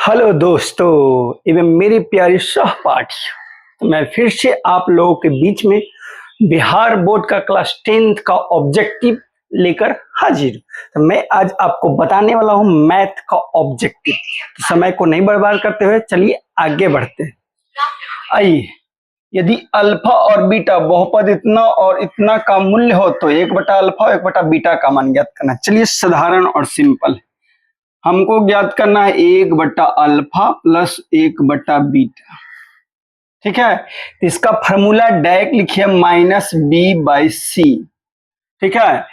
Hello दोस्तों एवं मेरी प्यारी सहपाठी। तो मैं फिर से आप लोगों के बीच में बिहार बोर्ड का क्लास 10th का ऑब्जेक्टिव लेकर हाजिर हूं। तो मैं आज आपको बताने वाला हूं मैथ का ऑब्जेक्टिव। तो समय को नहीं बर्बाद करते हुए चलिए आगे बढ़ते हैं। आइए, यदि अल्फा और बीटा बहुपद इतना और इतना का मूल्य हो तो 1/अल्फा और 1/बीटा का मान ज्ञात करना। चलिए साधारण और सिंपल, हमको ज्ञात करना है 1/अल्फा प्लस 1/बीटा। ठीक है, तो इसका फॉर्मूला डायरेक्ट लिखिए -b/c। ठीक है,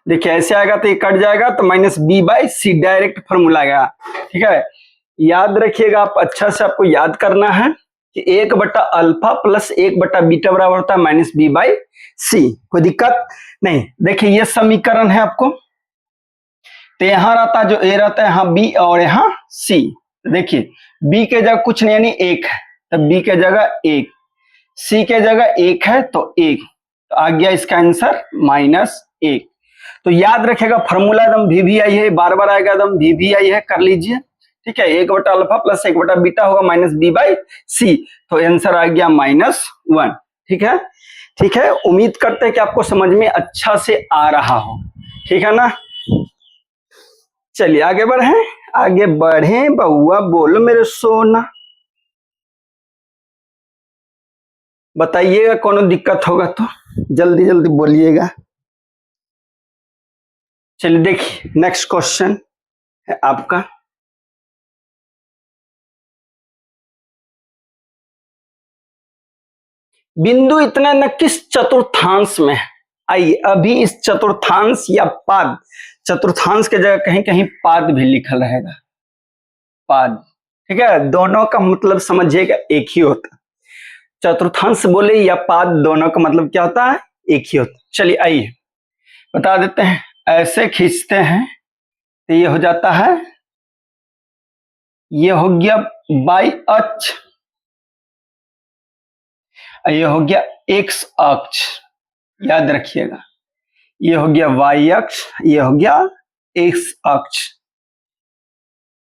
देखिए ऐसे आएगा तो ये कट जाएगा तो -b/c डायरेक्ट फॉर्मूला आएगा। ठीक है, याद रखिएगा आप, अच्छा से आपको याद करना है कि 1/अल्फा प्लस 1/बीटा बराबर होता है -b/c। कोई दिक्कत नहीं। देखिए ये समीकरण है आपको, तो यहाँ रहता है जो a रहता है, यहाँ b और यहाँ c। देखिए b के जगह कुछ नहीं यानी 1 है, तब b के जगह 1, c के जगह 1 है तो 1, तो आ गया इसका आंसर -1। तो याद रखेगा फॉर्मूला एकदम वी है, बार बार आएगा एकदम वी है, कर लीजिए। ठीक है, 1/अल्फा प्लस 1/बीटा होगा -b/c, तो आंसर आ गया -1। ठीक है, ठीक है, उम्मीद करते हैं कि आपको समझ में अच्छा से आ रहा हो। ठीक है ना, चलिए आगे बढ़े, आगे बढ़े बउआ, बोलो मेरे सोना, बताइएगा कोनो दिक्कत होगा तो जल्दी जल्दी बोलिएगा। चलिए देखिए नेक्स्ट क्वेश्चन है आपका, बिंदु इतना न किस चतुर्थांश में है। आइए अभी इस चतुर्थांश या पाद, चतुर्थांश के जगह कहीं कहीं पाद भी लिखा रहेगा, पाद। ठीक है, दोनों का मतलब समझिएगा एक ही होता है, चतुर्थांश बोले या पाद, दोनों का मतलब क्या होता है, एक ही होता है। चलिए आइए बता देते हैं, ऐसे खींचते हैं तो ये हो जाता है, ये हो गया बाई अक्ष, ये हो गया एक्स अक्ष, याद रखिएगा, ये हो गया वाई अक्ष, ये हो गया एक्स अक्ष।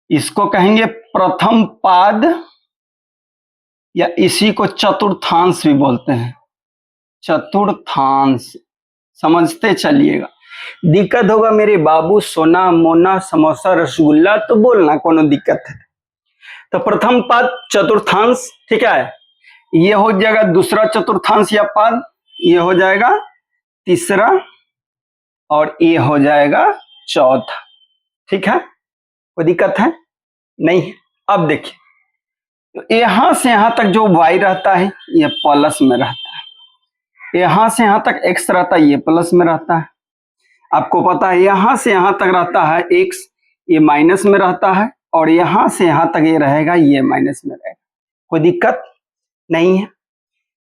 इसको कहेंगे प्रथम पाद या इसी को चतुर्थांश भी बोलते हैं, चतुर्थांश। समझते चलिएगा, दिक्कत होगा मेरे बाबू, सोना मोना समोसा रसगुल्ला तो बोलना, कोनो दिक्कत है। तो प्रथम पाद चतुर्थांश, ठीक है, ये हो जाएगा दूसरा चतुर्थांश या पाद, ये हो जाएगा तीसरा और ये हो जाएगा चौथा। ठीक है, कोई दिक्कत है नहीं। अब देखिए, तो यहां से यहां तक जो y रहता है ये प्लस में रहता है, यहां से यहां तक x रहता है ये प्लस में रहता है। आपको पता है यहां से यहां तक रहता है x, ये माइनस में रहता है, और यहां से यहां तक ये रहेगा, ये माइनस में रहेगा। कोई दिक्कत नहीं है।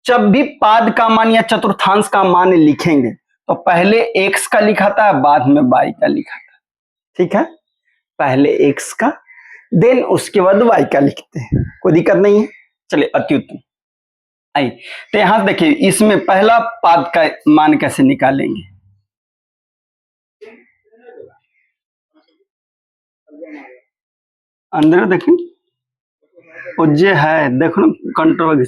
जब भी पाद का मान या चतुर्थांश का मान लिखेंगे तो पहले x का लिखा था, बाद में y का लिखा था। ठीक है, पहले x का देन उसके बाद y का लिखते हैं, कोई दिक्कत नहीं है। चलिए अत्युत्तम। आइए तो यहां देखिए, इसमें पहला पाद का मान कैसे निकालेंगे। अंदर देखिए उज्जे है, देखो ना कंट्रोल।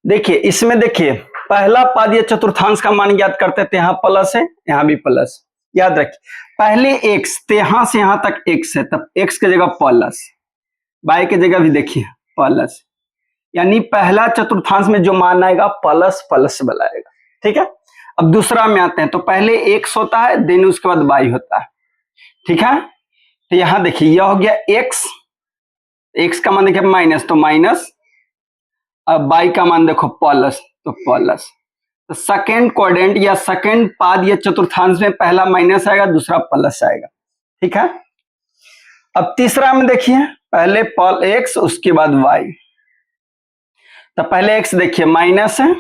देखिए इसमें देखिए पहला पाद या चतुर्थांश का मान ज्ञात करते थे, यहाँ प्लस है यहाँ भी प्लस, याद रखिए पहले x, तो यहां से यहां तक x है, तब x की जगह प्लस, y की जगह भी देखिए प्लस, यानी पहला चतुर्थांश में जो मान आएगा प्लस प्लस वाला आएगा। ठीक है, अब दूसरा में आते हैं, तो पहले x होता है देन उसके बाद y होता है। ठीक है, तो यहां देखिए यह हो गया x, x का मान देखिए माइनस, तो माइनस, अब y का मान देखो प्लस, तो प्लस। तो सेकेंड क्वाड्रेंट या सेकेंड पाद या चतुर्थांश में पहला माइनस आएगा, दूसरा प्लस आएगा। ठीक है, अब तीसरा में देखिए पहले x उसके बाद y, तो पहले x देखिए माइनस है,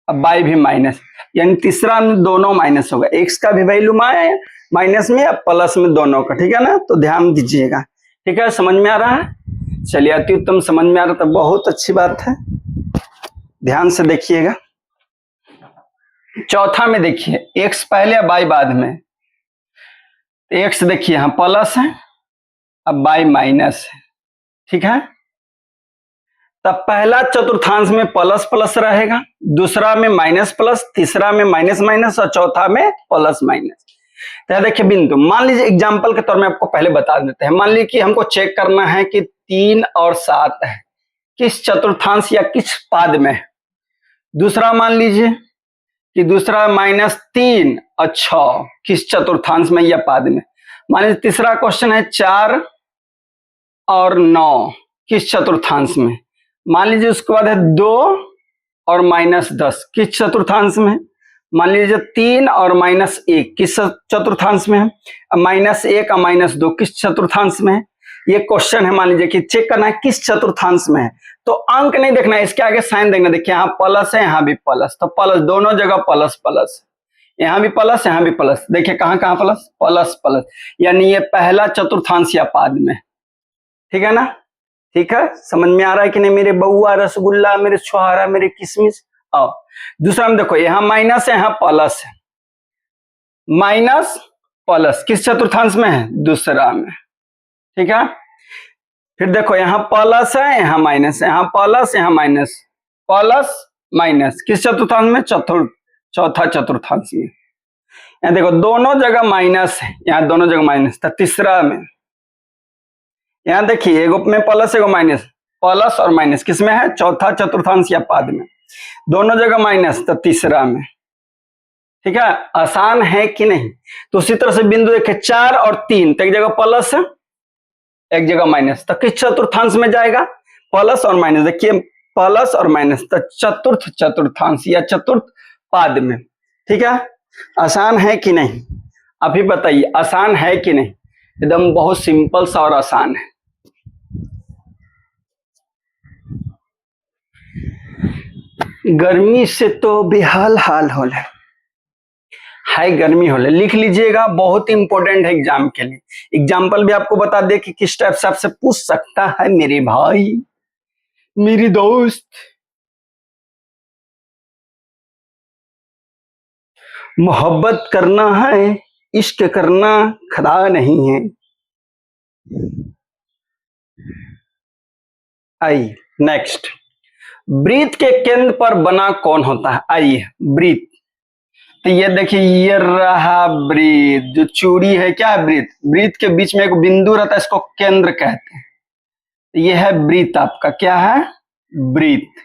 अब y भी माइनस, यानी तीसरा में दोनों माइनस होगा, x का भी वैल्यू माइनस में अब प्लस में दोनों का। ठीक है ना, तो ध्यान दीजिएगा। ठीक है, समझ में आ रहा है। चलिए अति उत्तम, समझ में आ रहा तो बहुत अच्छी बात है, ध्यान से देखिएगा। चौथा में देखिए x पहले y बाद में, एक्स देखिए यहाँ प्लस है, अब y माइनस है, ठीक है। तब पहला चतुर्थांश में प्लस प्लस रहेगा, दूसरा में माइनस प्लस, तीसरा में माइनस माइनस और चौथा में प्लस माइनस। तो देखिए बिंदु, मान लीजिए एग्जाम्पल के तौर में आपको पहले बता देते हैं, मान लीजिए कि हमको चेक करना है कि 3 और 7 है, किस चतुर्थांश या किस पाद में है। दूसरा मान लीजिए कि दूसरा -3 और 6 किस चतुर्थांश में या पाद में। मान लीजिए तीसरा क्वेश्चन है 4 और 9 किस चतुर्थांश में। मान लीजिए उसके बाद है 2 और -10 किस चतुर्थांश में। मान लीजिए 3 और -1 किस चतुर्थांश में है। -1 और -2 किस चतुर्थांश में है। ये क्वेश्चन है, मान लीजिए कि चेक करना है किस चतुर्थांश में है। तो अंक नहीं देखना है, इसके आगे साइन देखना। देखिए यहाँ प्लस है, यहाँ भी प्लस, तो प्लस दोनों जगह प्लस प्लस, यहाँ भी प्लस यहाँ भी प्लस। देखिए कहाँ कहाँ प्लस प्लस प्लस, यानी ये पहला चतुर्थांश या पाद में, ठीक है ना। ठीक है, समझ में आ रहा है कि नहीं मेरे बउआ रसगुल्ला, मेरे छुहारा, मेरे किशमिश। आओ दूसरा में देखो, यहाँ माइनस है यहाँ प्लस है, माइनस प्लस किस चतुर्थांश में है, दूसरा में, ठीक है। फिर देखो यहाँ प्लस है यहाँ माइनस है, यहाँ प्लस यहाँ माइनस, प्लस माइनस किस चतुर्थांश में, चौथा चतुर्थांश में। यहाँ देखो दोनों जगह माइनस है, यहाँ दोनों जगह माइनस, तो तीसरा में। यहाँ देखिए एगो में प्लस एगो माइनस, प्लस और माइनस किस में है, चौथा चतुर्थांश या पाद में, दोनों जगह माइनस, तो तीसरा में, ठीक है। आसान है कि नहीं। तो उसी तरह से बिंदु देखे 4 और 3, तो एक जगह प्लस है एक जगह माइनस, तो किस चतुर्थांश में जाएगा, प्लस और माइनस। देखिए प्लस और माइनस, तो चतुर्थ चतुर्थांश या चतुर्थ पाद में, ठीक है। आसान है कि नहीं, आप ही बताइए आसान है कि नहीं। एकदम बहुत सिंपल सा और आसान है। गर्मी से तो बेहाल हाल हो रहा है, गर्मी हो रहा है, लिख लीजिएगा, बहुत इंपॉर्टेंट है एग्जाम के लिए। एग्जाम्पल भी आपको बता दे कि किस टाइप से आपसे पूछ सकता है मेरे भाई मेरी दोस्त। मोहब्बत करना है, इश्क करना खदा नहीं है। आइए नेक्स्ट, वृत्त के केंद्र पर बना कौन होता है। आइए वृत्त, तो ये देखिए ये रहा वृत्त, जो चूड़ी है क्या है, वृत्त। वृत्त के बीच में एक बिंदु रहता है, इसको केंद्र कहते हैं। ये है वृत्त, आपका क्या है, वृत्त,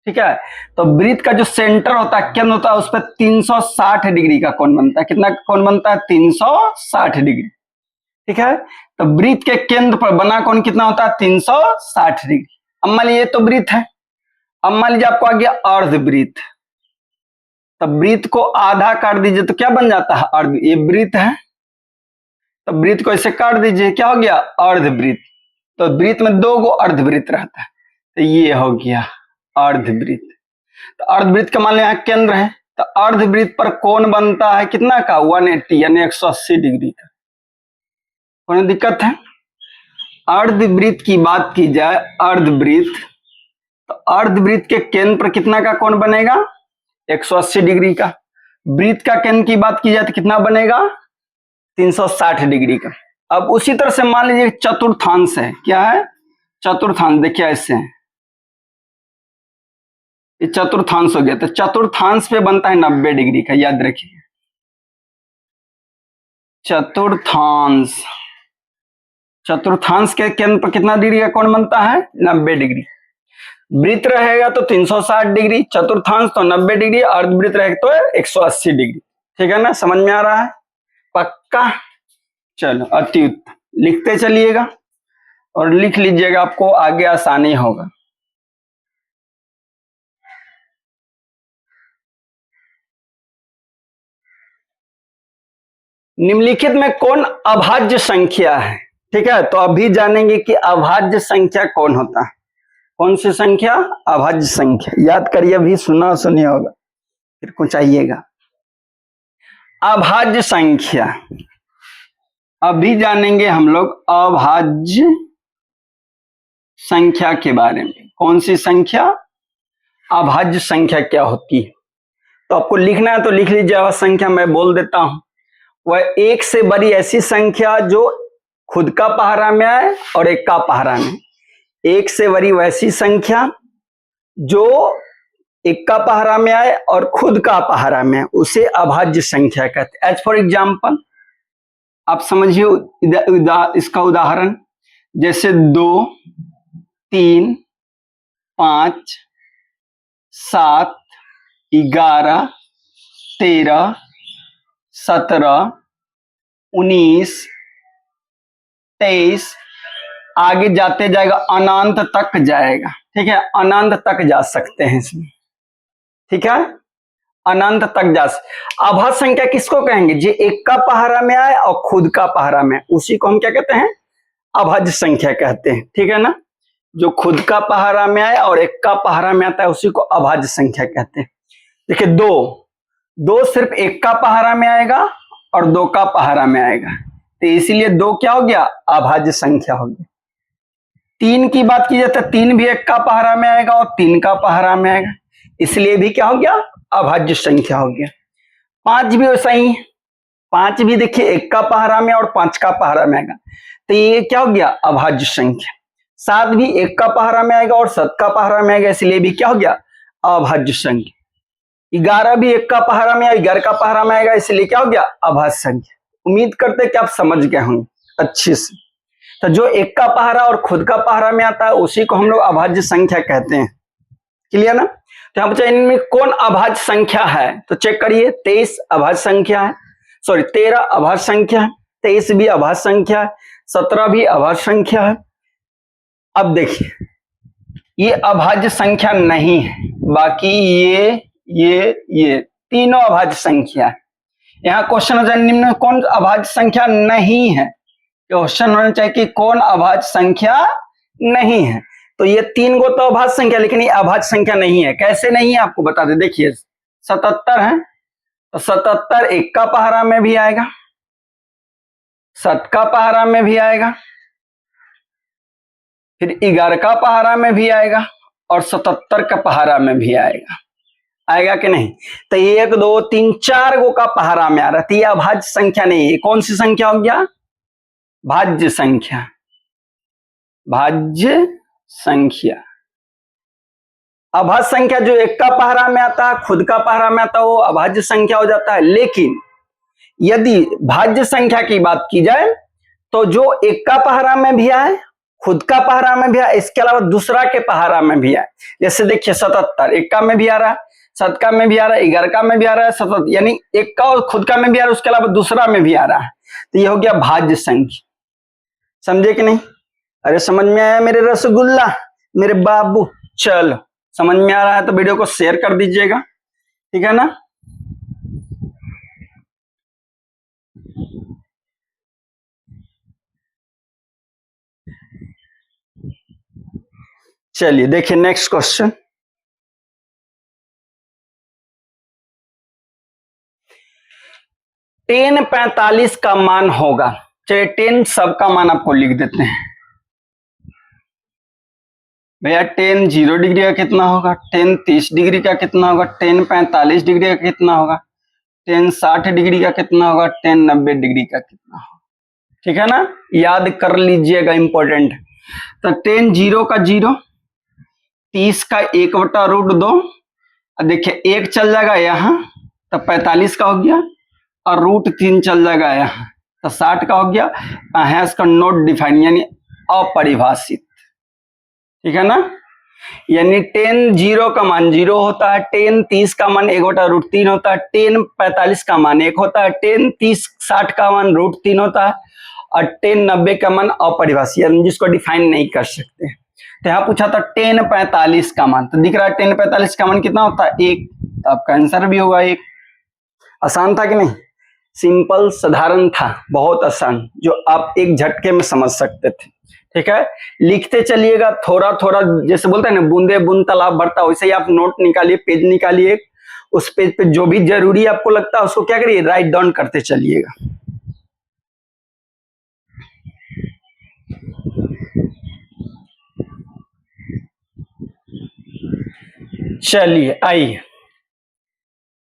ठीक है। तो वृत्त का जो सेंटर होता है, केंद्र होता है, उस पर 360 डिग्री का कोण बनता है। कितना कोण बनता है, 360 डिग्री, ठीक है। तो वृत्त के केंद्र पर बना कोण कितना होता है, 360 डिग्री। अब मान लीजिए तो वृत्त है, अब मान लीजिए आपको आ गया अर्धवृत्त। तब वृत्त को आधा काट दीजिए तो क्या बन जाता है, अर्ध। ये वृत्त है, तो वृत्त को ऐसे काट दीजिए, क्या हो गया, अर्धवृत्त। तो वृत्त में 2 गो अर्धवृत्त रहता है, तो ये हो गया अर्धवृत्त। तो अर्धवृत्त का मान लिया यहाँ केंद्र है, तो अर्धवृत्त पर कोण बनता है कितना का, 180 यानी 180 डिग्री का। कोई दिक्कत है। अर्धवृत्त की बात की जाए, अर्धवृत्त, तो अर्धवृत्त के केंद्र पर कितना का कोण बनेगा, 180 डिग्री का। वृत्त का केंद्र की बात की जाए तो कितना बनेगा, 360 डिग्री का। अब उसी तरह से मान लीजिए चतुर्थांश है, क्या है, चतुर्थांश। देखिए ऐसे है, ये चतुर्थांश हो गया, तो चतुर्थांश पे बनता है 90 डिग्री का, याद रखिए। चतुर्थांश, चतुर्थांश के केंद्र पर कितना डिग्री का कोण बनता है, 90 डिग्री। वृत्त रहेगा तो 360 डिग्री, चतुर्थांश तो 90 डिग्री, अर्धवृत्त रहेगा तो 180 डिग्री, ठीक है ना। समझ में आ रहा है, पक्का। चलो अति उत्तम, लिखते चलिएगा और लिख लीजिएगा, आपको आगे आसानी होगा। निम्नलिखित में कौन अभाज्य संख्या है, ठीक है। तो अभी जानेंगे कि अभाज्य संख्या कौन होता है। कौन सी संख्या, अभाज्य संख्या। याद करिए, अभी सुना सुनिए होगा, फिर कुछ आइएगा। अभाज्य संख्या, अभी जानेंगे हम लोग अभाज्य संख्या के बारे में। कौन सी संख्या, अभाज्य संख्या क्या होती है। तो आपको लिखना है तो लिख लीजिए, अभाज्य संख्या मैं बोल देता हूं। वह एक से बड़ी ऐसी संख्या जो खुद का पहाड़ा में आए और एक का पहाड़ा में, एक से बड़ी वैसी संख्या जो एक का पहाड़ा में आए और खुद का पहाड़ा में, उसे अभाज्य संख्या कहते हैं। एज फॉर एग्जाम्पल, आप समझिए इसका उदाहरण, जैसे 2, 3, 5, 7, 11, 13, 17, 19, 23, आगे जाते जाएगा, अनंत तक जाएगा। ठीक है, अनंत तक जा सकते हैं इसमें। ठीक है, अनंत तक जा सकते। अभाज्य संख्या किसको कहेंगे? जो एक का पहाड़ा में आए और खुद का पहाड़ा में, उसी को हम क्या कहते हैं? अभाज्य संख्या कहते हैं। ठीक है ना, जो खुद का पहाड़ा में आए और एक का पहाड़ा में आता है उसी को अभाज्य संख्या कहते हैं। देखिए, दो सिर्फ एक का पहाड़ा में आएगा और 2 का पहाड़ा में आएगा, तो इसीलिए 2 क्या हो गया? अभाज्य संख्या हो गया। 3 की बात की जाए तो 3 भी एक का पहाड़ा में आएगा और 3 का पहाड़ा में आएगा, इसलिए भी क्या हो गया? अभाज्य संख्या हो गया। 5 भी वैसा ही, 5 भी देखिए एक का पहाड़ा में और 5 का पहाड़ा में आएगा, तो ये क्या हो गया? अभाज्य संख्या। 7 भी एक का पहाड़ा में आएगा और 7 का पहाड़ा में आएगा, इसलिए भी क्या हो गया? अभाज्य संख्या। 11 भी एक का पहाड़ा में, 11 का पहाड़ा में आएगा, इसलिए क्या हो गया? अभाज्य संख्या। उम्मीद करते हैं कि आप समझ गए होंगे अच्छे से। तो जो एक का पहाड़ा और खुद का पहाड़ा में आता है उसी को हम लोग अभाज्य संख्या कहते हैं। क्लियर ना? तो यहाँ पर इनमें कौन अभाज्य संख्या है तो चेक करिए। 23 अभाज्य संख्या है, सॉरी 13 अभाज्य संख्या है, 23 भी अभाज्य संख्या है, 17 भी अभाज्य संख्या है। अब देखिए, ये अभाज्य संख्या नहीं है, बाकी ये तीनों अभाज्य संख्या है। यहाँ क्वेश्चन हो जाए निम्न में कौन अभाज्य संख्या नहीं है, क्वेश्चन होना चाहिए कि कौन अभाज्य संख्या नहीं है। तो ये 3 गो तो अभाज्य संख्या, लेकिन ये अभाज्य संख्या नहीं है। कैसे नहीं है आपको बता दे। देखिए 77 है, तो 77 एक का पहाड़ा में भी आएगा, 7 का पहाड़ा में भी आएगा, फिर 11 का पहाड़ा में भी आएगा और 77 का पहाड़ा में भी आएगा। आएगा कि नहीं? तो 1 2 3 4 गो का पहाड़ा में आ रहा है, तो ये अभाज्य संख्या नहीं है। कौन सी संख्या हो गया? भाज्य संख्या। भाज्य संख्या। अभाज्य संख्या जो एक का पहाड़ा में आता है, खुद का पहाड़ा में आता है, वो अभाज्य संख्या हो जाता है। लेकिन यदि भाज्य संख्या की बात की जाए तो जो एक का पहाड़ा में भी आए, खुद का पहाड़ा में भी आए, इसके अलावा दूसरा के पहाड़ा में भी आए। जैसे देखिए 77 एक का में भी आ रहा है, 7 का में भी आ रहा है, 11 का में भी आ रहा है, 77 यानी एक का और खुद का में भी आ रहा है, उसके अलावा दूसरा में भी आ रहा है, तो ये हो गया भाज्य संख्या। समझे कि नहीं? अरे समझ में आया मेरे रसगुल्ला, मेरे बाबू? चलो, समझ में आ रहा है तो वीडियो को शेयर कर दीजिएगा। ठीक है ना? चलिए देखिए नेक्स्ट क्वेश्चन। टेन 45 का मान होगा। चलिए 10 सबका मान आपको लिख देते हैं भैया। 10 0 डिग्री का कितना होगा? 10 30 डिग्री का कितना होगा? 10 45 डिग्री का कितना होगा? 10 60 डिग्री का कितना होगा? 10 90 डिग्री का कितना होगा? ठीक है ना? याद कर लीजिएगा, इंपॉर्टेंट। तो 10 0 का 0, 30 का 1/√2, देखिए 1 चल जाएगा यहाँ तो 45 का हो गया, और √3 चल जाएगा यहाँ तो 60 का हो गया। है इसका नोट डिफाइन यानी अपरिभाषित। ठीक है ना? यानी 10 0 का मान 0 होता है, 10 30 का मान 1/√3 होता है, 10 45 का मान 1 होता है, 10 30 60 का मान √3 होता है, और 10 90 का मान अपरिभाषित यानी जिसको डिफाइन नहीं कर सकते। तो यहाँ पूछा था 10 45 का मान, तो दिख रहा है 10 45 का मान कितना होता है? 1, तो आपका आंसर भी होगा 1। आसान था कि नहीं? सिंपल साधारण था, बहुत आसान, जो आप एक झटके में समझ सकते थे। ठीक है, लिखते चलिएगा थोड़ा थोड़ा, जैसे बोलते हैं ना बूंदे बूंद तालाब भरता, वैसे ही आप नोट निकालिए, पेज निकालिए, उस पेज पे जो भी जरूरी आपको लगता है उसको क्या करिए? राइट डाउन करते चलिएगा। चलिए आइए,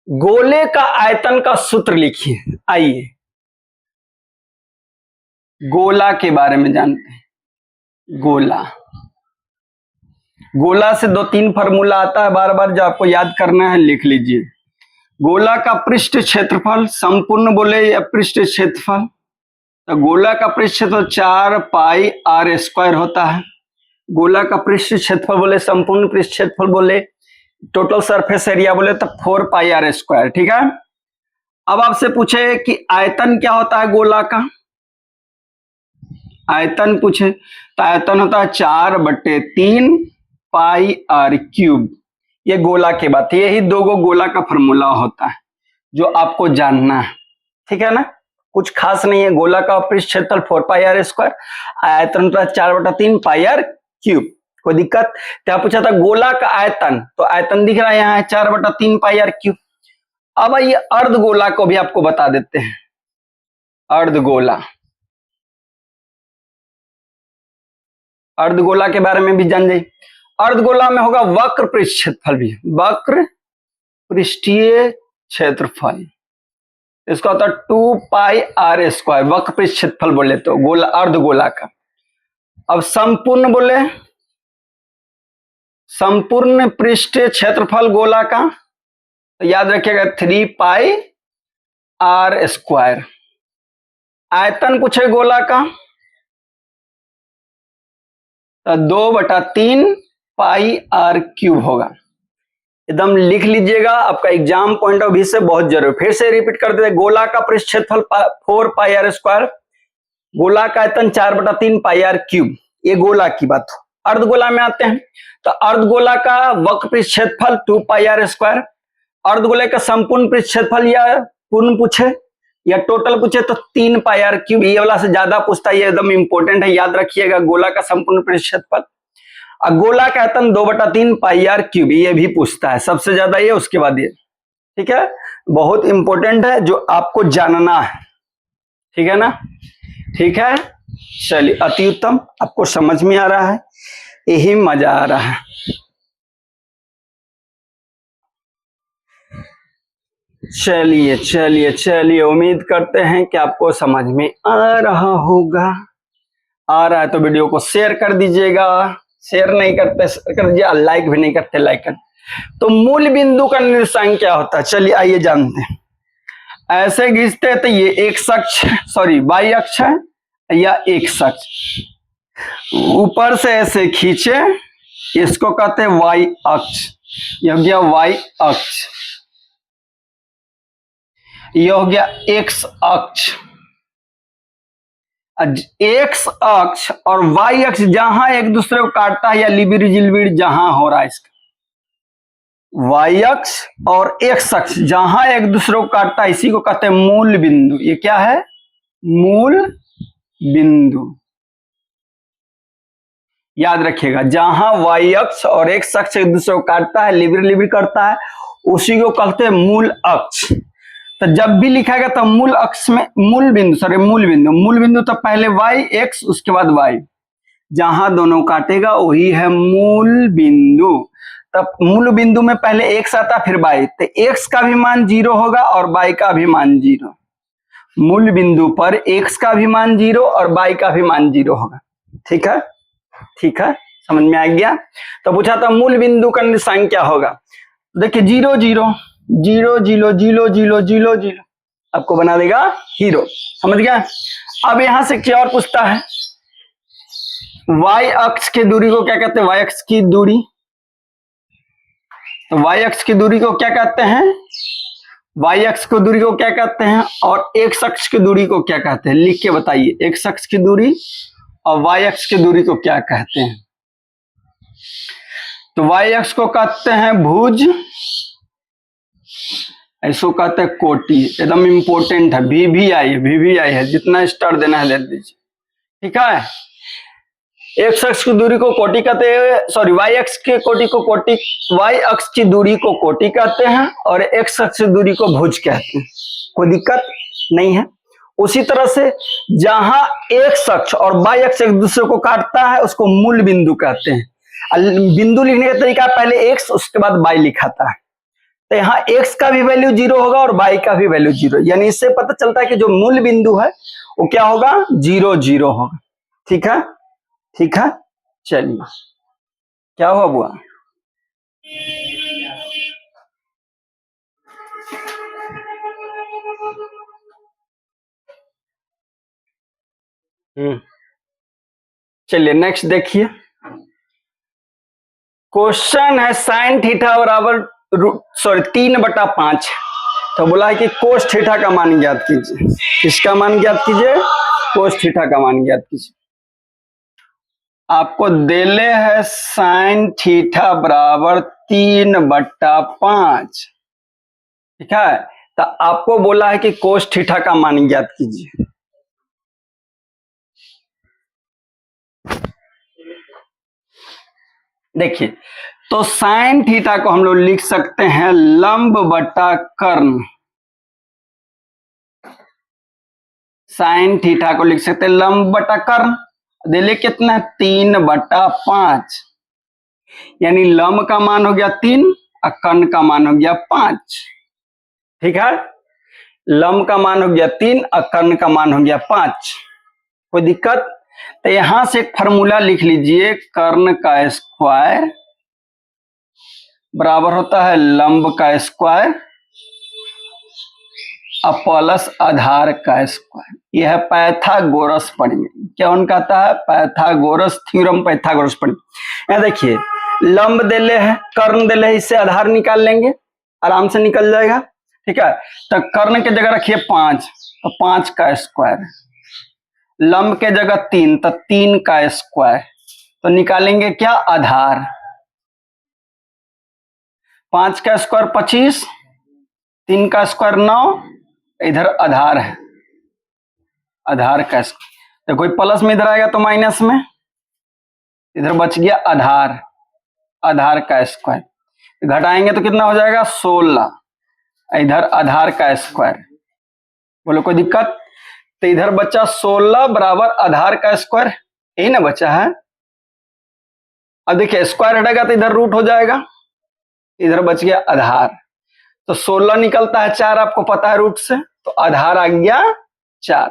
गोले का आयतन का सूत्र लिखिए। आइए, गोला के बारे में जानते हैं। गोला, गोला से 2-3 फार्मूला आता है बार बार, जो आपको याद करना है लिख लीजिए। गोला का पृष्ठ क्षेत्रफल संपूर्ण बोले या पृष्ठ क्षेत्रफल, तो गोला का पृष्ठ क्षेत्रफल 4 पाई आर स्क्वायर होता है। गोला का पृष्ठ क्षेत्रफल बोले, संपूर्ण पृष्ठ क्षेत्रफल बोले, टोटल सरफेस एरिया बोले तो 4 पाई आर स्क्वायर। ठीक है। अब आपसे पूछे कि आयतन क्या होता है गोला का, आयतन पूछे तो आयतन होता है 4/3 पाई आर क्यूब। ये गोला के बात है, यही 2 गोला का फॉर्मूला होता है जो आपको जानना है। ठीक है ना, कुछ खास नहीं है। गोला का पृष्ठ क्षेत्रफल 4 पाई आर स्क्वायर, आयतन होता है 4/3 पाई आर क्यूब। कोई दिक्कत? क्या पूछा था गोला का आयतन, तो आयतन दिख रहा है यहाँ है 4/3 पाई आर क्यूब। अब ये अर्धगोला को भी आपको बता देते हैं। अर्धगोला, अर्धगोला के बारे में भी जान जाइए। अर्धगोला में होगा वक्र पृष्ठ क्षेत्रफल भी, वक्र पृष्ठीय क्षेत्रफल, इसका होता है 2 पाई आर स्क्वायर, वक्र पृष्ठ क्षेत्रफल बोले तो गोला, अर्धगोला का। अब संपूर्ण बोले, संपूर्ण पृष्ठीय क्षेत्रफल गोला का, तो याद रखिएगा 3 पाई आर स्क्वायर। आयतन पूछे गोला का, तो 2/3 पाई आर क्यूब होगा। एकदम लिख लीजिएगा, आपका एग्जाम पॉइंट ऑफ व्यू से बहुत जरूरी। फिर से रिपीट कर देते, गोला का पृष्ठ क्षेत्रफल 4 पाई आर स्क्वायर, गोला का आयतन 4/3 पाई आर क्यूब। ये गोला की बात हो। अर्धगोला में आते हैं, तो अर्धगोला का वक्र पृष्ठ क्षेत्रफल 2 पाई आर स्क्वायर, अर्धगोले का संपूर्ण पृष्ठ क्षेत्रफल या पूर्ण पूछे या टोटल पूछे तो 3 पाई आर क्यूब। ये वाला से ज्यादा पूछता है, ये एकदम इंपॉर्टेंट है, याद रखिएगा। गोला का संपूर्ण पृष्ठ क्षेत्रफल और गोला का आयतन 2/3 पाई आर क्यूब, ये भी पूछता है सबसे ज्यादा ये, उसके बाद ये। ठीक है, बहुत इंपॉर्टेंट है जो आपको जानना है। ठीक है ना, ठीक है, चलिए अति उत्तम, आपको समझ में आ रहा है, यही मजा आ रहा है। चलिए चलिए चलिए, उम्मीद करते हैं कि आपको समझ में आ रहा होगा। आ रहा है तो वीडियो को शेयर कर दीजिएगा, शेयर नहीं करते कर दीजिए, लाइक भी नहीं करते लाइक कर। तो मूल बिंदु का निर्देशांक क्या होता है, चलिए आइए जानते हैं। ऐसे खींचते तो ये एक्स अक्ष, सॉरी वाई अक्ष है या एक्स अक्ष, ऊपर से ऐसे खींचे, इसको कहते हैं वाई अक्ष, यह हो गया वाई अक्ष, यह हो गया एक्स अक्ष। एक्स अक्ष और वाई अक्ष जहां एक दूसरे को काटता है या लिबिर जिलबिर जहां हो रहा है, इसका वाई अक्ष और एक्स अक्ष जहां एक दूसरे को काटता है, इसी को कहते हैं मूल बिंदु। ये क्या है, मूल बिंदु। याद रखिएगा, जहां वाई अक्ष और एक्स अक्ष एक दूसरे को काटता है, लिबिर लिबिर करता है, उसी को कहते हैं मूल अक्ष। तो जब भी लिखाएगा तो मूल अक्ष में मूल बिंदु, सॉरी मूल बिंदु तो पहले वाई एक्स उसके बाद वाई, जहां दोनों काटेगा वही है मूल बिंदु। तब मूल बिंदु में पहले एक्स आता फिर वाई, तो एक्स का भी मान 0 होगा और वाई का भी मान 0। मूल बिंदु पर एक्स का भी मान 0 और वाई का भी मान 0 होगा। ठीक है, ठीक है, समझ में आ गया। तो पूछा था मूल बिंदु का निर्देशांक क्या होगा, देखिए 0 0 0 0 0 0 0 0 आपको बना देगा हीरो। समझ गया। अब यहां से क्या और पूछता है, वाई अक्ष की दूरी को क्या कहते हैं, वाई अक्ष की दूरी, तो वाई अक्ष की दूरी को क्या कहते हैं, वाई अक्ष की दूरी को क्या कहते हैं और एक्स अक्ष की दूरी को क्या कहते हैं, लिख के बताइए। एक्स अक्ष की दूरी और वाई अक्ष की दूरी को क्या कहते हैं, तो वाई अक्ष को कहते हैं भुज, ऐसो कहते हैं कोटि। एकदम इंपॉर्टेंट है, वीवीआई है, जितना स्टार देना है दे दीजिए। ठीक है, एक्स अक्ष की दूरी को कोटि कहते हैं, सॉरी वाई अक्ष के कोटि को कोटि, वाई अक्ष की दूरी को कोटि कहते हैं और एक्स अक्ष की दूरी को भुज कहते हैं। कोई दिक्कत नहीं है। उसी तरह से जहां एक्स अक्ष और वाई अक्ष एक दूसरे को काटता है उसको मूल बिंदु कहते हैं। बिंदु लिखने का तरीका पहले एक्स उसके बाद वाई लिखाता है, तो यहाँ x का भी वैल्यू 0 होगा और y का भी वैल्यू 0, यानी इससे पता चलता है कि जो मूल बिंदु है वो क्या होगा 0 0 होगा। ठीक है, ठीक है, चलिए क्या हुआ बुआ? चलिए नेक्स्ट देखिए, क्वेश्चन है साइन थीटा बराबर 3/5, तो बोला है कि कोस थीटा का मान ज्ञात कीजिए। किसका मान ज्ञात कीजिए? कोस थीटा का मान ज्ञात कीजिए। आपको देले है साइन थीटा बराबर 3/5, ठीक है, तो आपको बोला है कि कोस थीटा का मान ज्ञात कीजिए। देखिए, तो साइन थीटा को हम लोग लिख सकते हैं लंब बटा कर्ण। साइन थीटा को लिख सकते हैं लंब बटा कर्ण, दिले कितना 3/5, यानी लंब का मान हो गया 3 और कर्ण का मान हो गया 5। ठीक है, लंब का मान हो गया 3 और कर्ण का मान हो गया 5। कोई दिक्कत? तो यहां से एक फॉर्मूला लिख लीजिए, कर्ण का स्क्वायर बराबर होता है लंब का स्क्वायर और प्लस आधार का स्क्वायर। यह है पाइथागोरस प्रमेय। क्या उनका कहता है? पाइथागोरस थ्योरम, पाइथागोरस प्रमेय। यहां देखिए, लंब देले है, कर्ण देले है, इससे आधार निकाल लेंगे, आराम से निकल जाएगा। ठीक है, तो कर्ण के जगह रखिए 5, तो 5 का स्क्वायर, लंब के जगह 3, तो 3 का स्क्वायर, तो निकालेंगे क्या? आधार। 5 का स्क्वायर 25, 3 का स्क्वायर 9, इधर आधार है, आधार का स्क्वायर। तो कोई प्लस में इधर आएगा तो माइनस में, इधर बच गया आधार, आधार का स्क्वायर। घटाएंगे तो कितना हो जाएगा? 16, इधर आधार का स्क्वायर। बोलो कोई दिक्कत? तो इधर बचा 16 बराबर आधार का स्क्वायर, यही ना बचा है। अब देखिए, स्क्वायर हटेगा तो इधर रूट हो जाएगा, इधर बच गया आधार। तो 16 निकलता है 4, आपको पता है रूट से, तो आधार आ गया 4।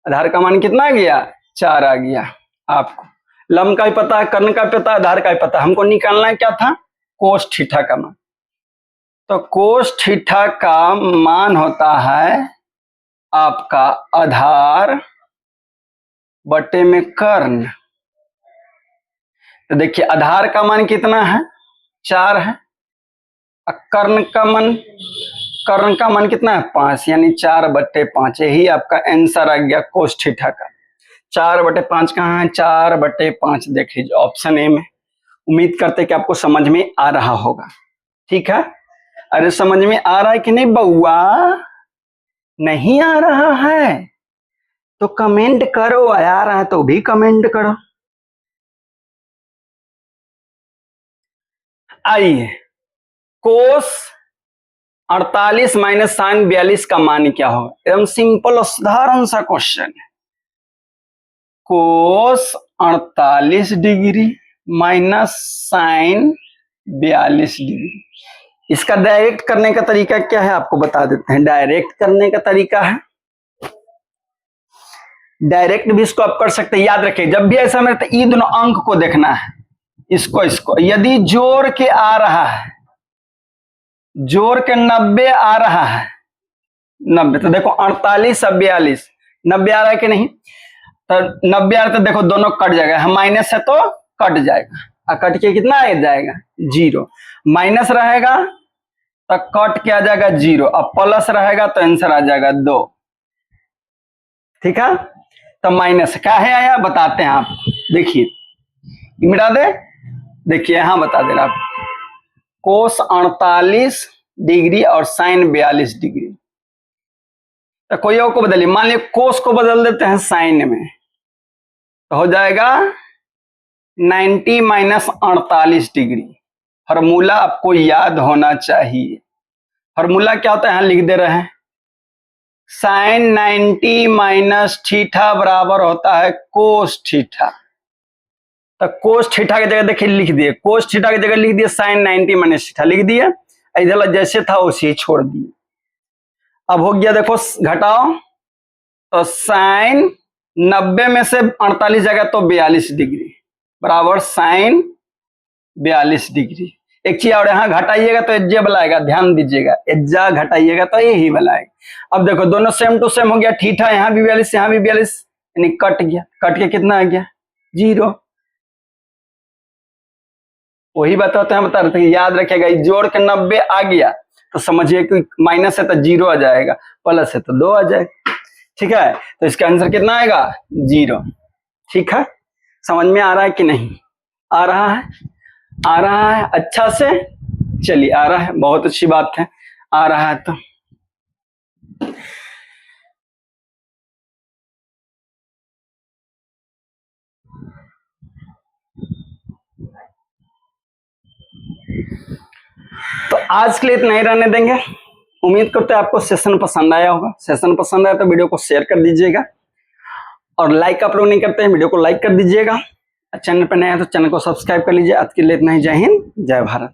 आधार का मान कितना आ गया? 4 आ गया। आपको लंब का भी पता है, कर्ण का भी पता है, आधार का भी पता है। हमको निकालना है क्या था? कोस थीटा का मान। तो कोस थीटा का मान होता है आपका आधार बटे में कर्ण। तो देखिए, आधार का मान कितना है? 4 है। कर्ण का मान कितना है? 5, यानी 4/5। यही आपका आंसर आ गया कोस थीटा का। 4/5 कहाँ है? 4/5 देख लीजिए ऑप्शन ए में। उम्मीद करते कि आपको समझ में आ रहा होगा। ठीक है, अरे समझ में आ रहा है कि नहीं बउआ? नहीं आ रहा है तो कमेंट करो, आ रहा है तो भी कमेंट करो। आइए, कोस 48 माइनस साइन 42 का मान क्या होगा? एकदम सिंपल और साधारण सा क्वेश्चन है। कोस 48 डिग्री माइनस साइन 42 डिग्री, इसका डायरेक्ट करने का तरीका क्या है आपको बता देते हैं। डायरेक्ट करने का तरीका है, डायरेक्ट भी इसको आप कर सकते हैं। याद रखिए, जब भी ऐसा मेरे तो ये दोनों अंक को देखना है, इसको यदि जोड़ के आ रहा है, जोड़ के 90 आ रहा है, 90, तो देखो 48 और 42, 90 आ रहा है कि नहीं? तो 90 आ रहा है तो देखो दोनों कट जाएगा, हम माइनस है तो कट जाएगा, और कट के कितना आ जाएगा? 0। माइनस रहेगा तो कट के आ जाएगा 0, और प्लस रहेगा तो आंसर आ जाएगा 2। ठीक है, तो माइनस क्या है आया बताते हैं आप। देखिए मिटा दे, देखिए यहां बता दे रहा आप, कोस 48 डिग्री और साइन 42 डिग्री। तो कोई और को बदलिए, मान लिया कोस को बदल देते हैं साइन में, तो हो जाएगा 90 माइनस 48 डिग्री। फॉर्मूला आपको याद होना चाहिए। फॉर्मूला क्या होता है? यहां लिख दे रहे हैं, साइन 90 माइनस थीटा बराबर होता है कोस थीटा। तो कोस थीटा की जगह देखिए लिख दिए, कोस थीटा की जगह लिख दिए साइन 90 माइनस थीटा लिख दिए, इधर जैसे था उसे छोड़ दिए। अब हो गया देखो, घटाओ तो साइन 90 में से 48 जाएगा तो 42 डिग्री बराबर साइन 42 डिग्री। एक चीज और यहाँ घटाइएगा तो एज्जा वाला आएगा, ध्यान दीजिएगा, एज्जा घटाइएगा तो यही वाला आएगा। अब देखो दोनों सेम टू सेम हो गया, थीटा यहाँ भी 42 यहाँ भी 42, यानी कट गया, कट के कितना आ गया 0। वही बताते हैं, बता रहे थे, याद रखिएगा जोड़ के 90 आ गया तो समझिए कि माइनस है तो 0 आ जाएगा, प्लस है तो 2 आ जाएगा। ठीक है, तो इसका आंसर कितना आएगा 0। ठीक है, समझ में आ रहा है कि नहीं आ रहा है? आ रहा है अच्छा से, चलिए आ रहा है, बहुत अच्छी बात है, आ रहा है तो आज के लिए इतना ही रहने देंगे। उम्मीद करते हैं आपको सेशन पसंद आया होगा। सेशन पसंद आया तो वीडियो को शेयर कर दीजिएगा, और लाइक आप लोग नहीं करते हैं वीडियो को लाइक कर दीजिएगा। चैनल पर नया है तो चैनल को सब्सक्राइब कर लीजिए। आज के लिए इतना ही, जय हिंद जय भारत।